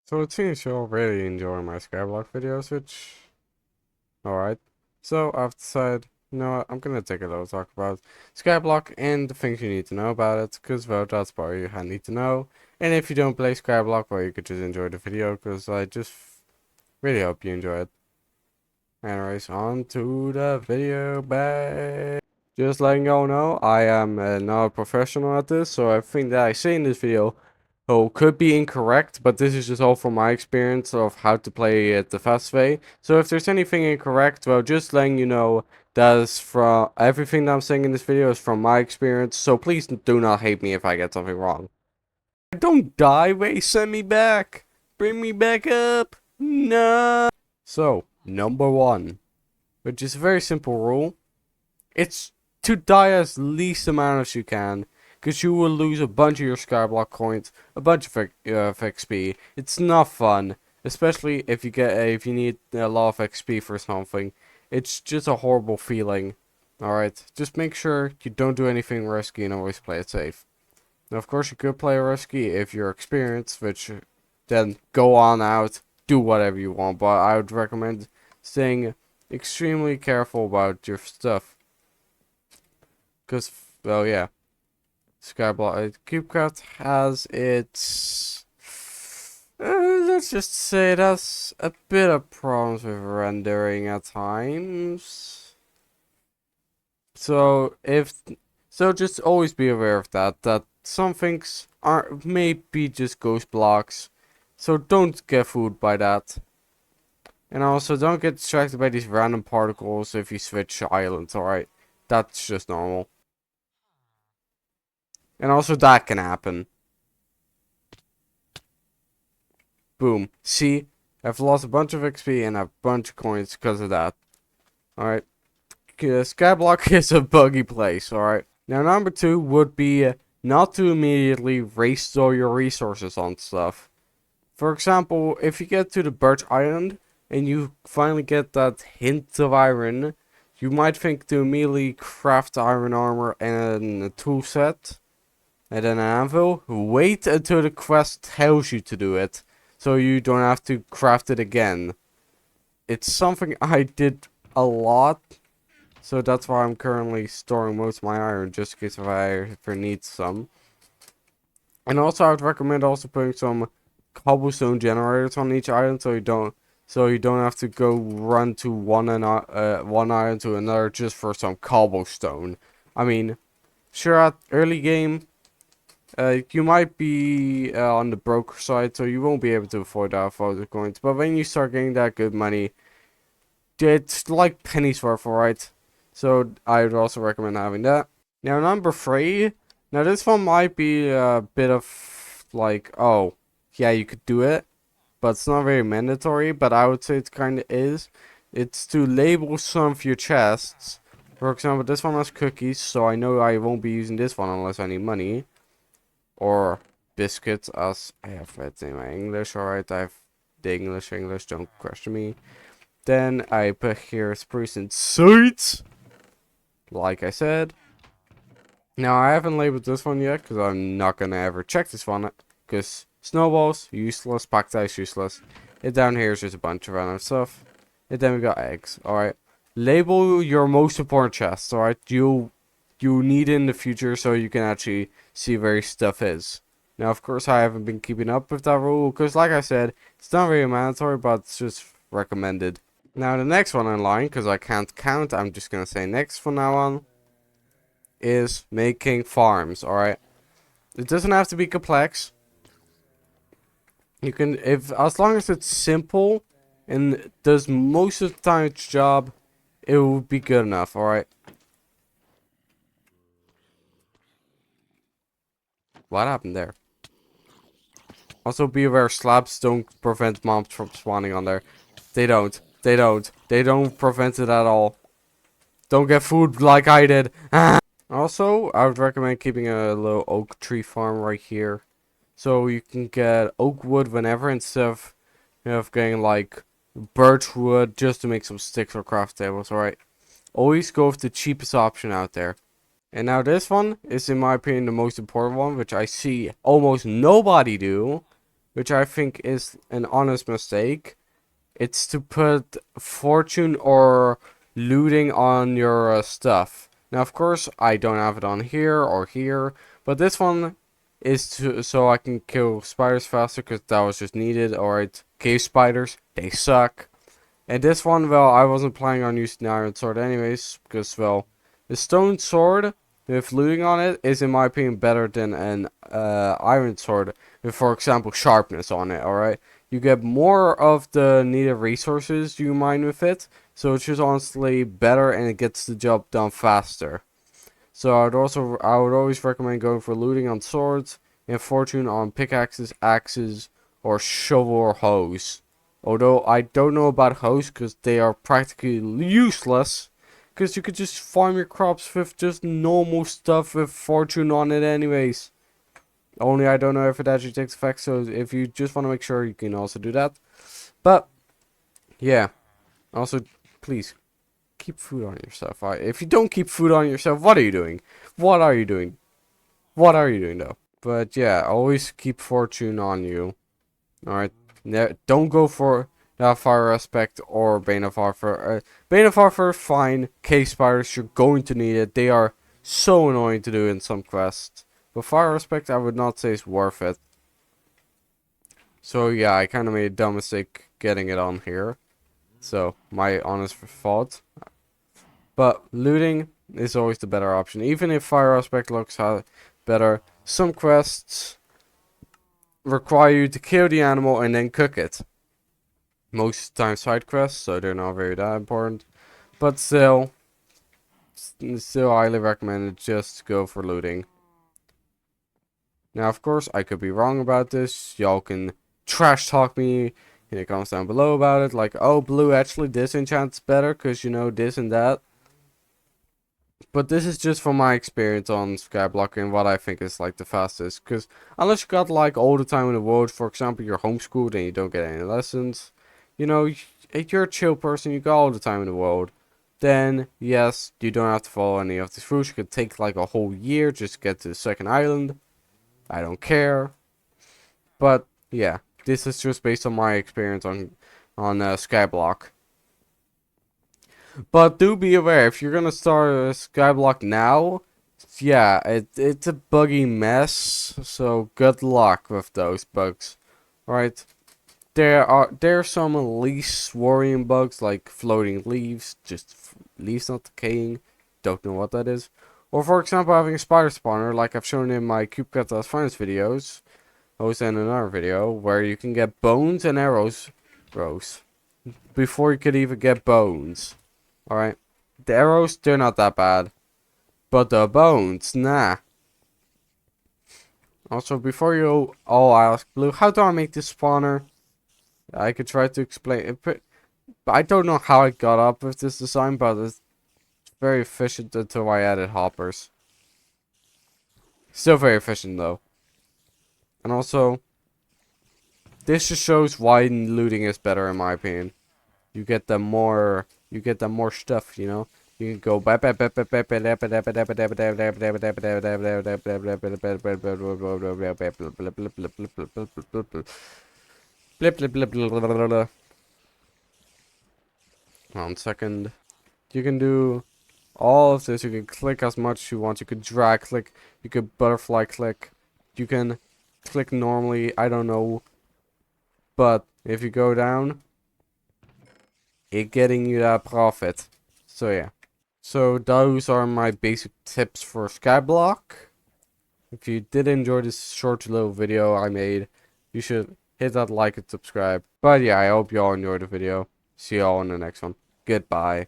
So it seems you're really enjoying my Skyblock videos, which, alright. So I've decided, you know what, I'm gonna take a little talk about Skyblock and the things you need to know about it, because well, that's what you need to know. And if you don't play Skyblock, well, you could just enjoy the video, because I just really hope you enjoy it. Anyways, on to the video, bye! Just letting y'all know, I am not a professional at this, so everything that I say in this video could be incorrect, but this is just all from my experience of how to play it the fast way. So if there's anything incorrect, well, just letting you know that is from everything that I'm saying in this video is from my experience, so please do not hate me if I get something wrong. Don't die, wait, send me back! Bring me back up! No! So, number one, which is a very simple rule, it's to die as least amount as you can, because you will lose a bunch of your Skyblock coins, a bunch of XP. It's not fun, especially if you need a lot of XP for something. It's just a horrible feeling. Alright, just make sure you don't do anything risky and always play it safe. Now, of course, you could play risky if you're experienced, which then go on out, do whatever you want, but I would recommend staying extremely careful about your stuff. Because, well, yeah. Skyblock, Cubecraft has its... let's just say it has a bit of problems with rendering at times. So, just always be aware of that some things are maybe just ghost blocks. So don't get fooled by that. And also, don't get distracted by these random particles if you switch islands, alright? That's just normal. And also that can happen. Boom. See? I've lost a bunch of XP and a bunch of coins because of that. Alright. Skyblock is a buggy place, alright? Now number two would be not to immediately waste all your resources on stuff. For example, if you get to the Birch Island and you finally get that hint of iron, you might think to immediately craft iron armor and a tool set. And then an anvil. Wait until the quest tells you to do it, so you don't have to craft it again. It's something I did a lot, so that's why I'm currently storing most of my iron, just in case if I ever need some. And also, I would recommend also putting some cobblestone generators on each island, so you don't have to go run to one island to another just for some cobblestone. I mean, sure, at early game, you might be on the broker side, so you won't be able to afford that for the coins. But when you start getting that good money, it's like pennies worth, alright? So I would also recommend having that. Now number three. Now this one might be a bit of like, oh, yeah, you could do it, but it's not very mandatory. But I would say it kind of is. It's to label some of your chests. For example, this one has cookies, so I know I won't be using this one unless I need money. Or biscuits, as I have read in my English. Alright, I have the English, don't question me. Then I put here spruce and seeds, like I said. Now, I haven't labeled this one yet, because I'm not going to ever check this one, because snowballs, useless, packed ice, useless. And down here is just a bunch of random stuff. And then we got eggs, alright. Label your most important chests, alright. You need it in the future so you can actually see where stuff is. Now, of course, I haven't been keeping up with that rule, because like I said, it's not very mandatory, but it's just recommended. Now, the next one in line, because I can't count, I'm just going to say next from now on, is making farms, alright? It doesn't have to be complex. You can, as long as it's simple and does most of the time its job, it will be good enough, alright? What happened there? Also be aware, slabs don't prevent mobs from spawning on there. They don't prevent it at all. Don't get food like I did. Also, I would recommend keeping a little oak tree farm right here. So you can get oak wood whenever instead of getting like birch wood just to make some sticks or craft tables, alright? Always go with the cheapest option out there. And now this one is, in my opinion, the most important one, which I see almost nobody do. which I think is an honest mistake. It's to put fortune or looting on your stuff. Now, of course, I don't have it on here or here, but this one is so I can kill spiders faster because that was just needed. Alright, cave spiders, they suck. And this one, well, I wasn't planning on using the iron sword anyways, because, well, the stone sword with looting on it is, in my opinion, better than an iron sword with, for example, sharpness on it, alright? You get more of the needed resources you mine with it, so it's just honestly better and it gets the job done faster. So I would always recommend going for looting on swords and fortune on pickaxes, axes, or shovel or hoes. Although I don't know about hoes because they are practically useless. Because you could just farm your crops with just normal stuff with fortune on it anyways. Only I don't know if it actually takes effect, so if you just want to make sure, you can also do that. But, yeah. Also, please, keep food on yourself. If you don't keep food on yourself, what are you doing? What are you doing? What are you doing, though? But, yeah, always keep fortune on you. Alright? Don't go for Fire Aspect or Bane of Arthur. Bane of Arthur, fine. Cave spiders, you're going to need it. They are so annoying to do in some quests. But Fire Aspect, I would not say is worth it. So yeah, I kind of made a dumb mistake getting it on here. So, my honest fault. But looting is always the better option. Even if Fire Aspect looks better, some quests require you to kill the animal and then cook it. Most times side quests, so they're not very that important. But still highly recommended just go for looting. Now, of course, I could be wrong about this. Y'all can trash talk me in the comments down below about it. Like, oh, blue, actually, this enchant's better because, you know, this and that. But this is just from my experience on Skyblock and what I think is, like, the fastest. Because unless you got, like, all the time in the world, for example, you're homeschooled and you don't get any lessons. You know, if you're a chill person, you got all the time in the world. Then, yes, you don't have to follow any of these routes. You could take, like, a whole year just to get to the second island. I don't care. But yeah, this is just based on my experience on Skyblock. But do be aware, if you're gonna start a Skyblock now, yeah, it's a buggy mess. So good luck with those bugs. Alright. There are some least worrying bugs like floating leaves, just leaves not decaying. Don't know what that is. Or for example, having a spider spawner, like I've shown in my Cubecraft finance videos. I was in another video where you can get bones and arrows, before you could even get bones. Alright, the arrows, they're not that bad, but the bones, nah. Also, before you all ask, Blue, how do I make this spawner? I could try to explain it, but I don't know how I got up with this design, but it's very efficient until I added hoppers. Still very efficient though. And also, this just shows why looting is better in my opinion. You get the more stuff, you know. You can go one second. You can do all of this. You can click as much as you want. You could drag click. You could butterfly click. You can click normally. I don't know. But if you go down, it's getting you that profit. So yeah. So those are my basic tips for Skyblock. If you did enjoy this short little video I made, you should hit that like and subscribe. But yeah, I hope you all enjoyed the video. See you all in the next one. Goodbye.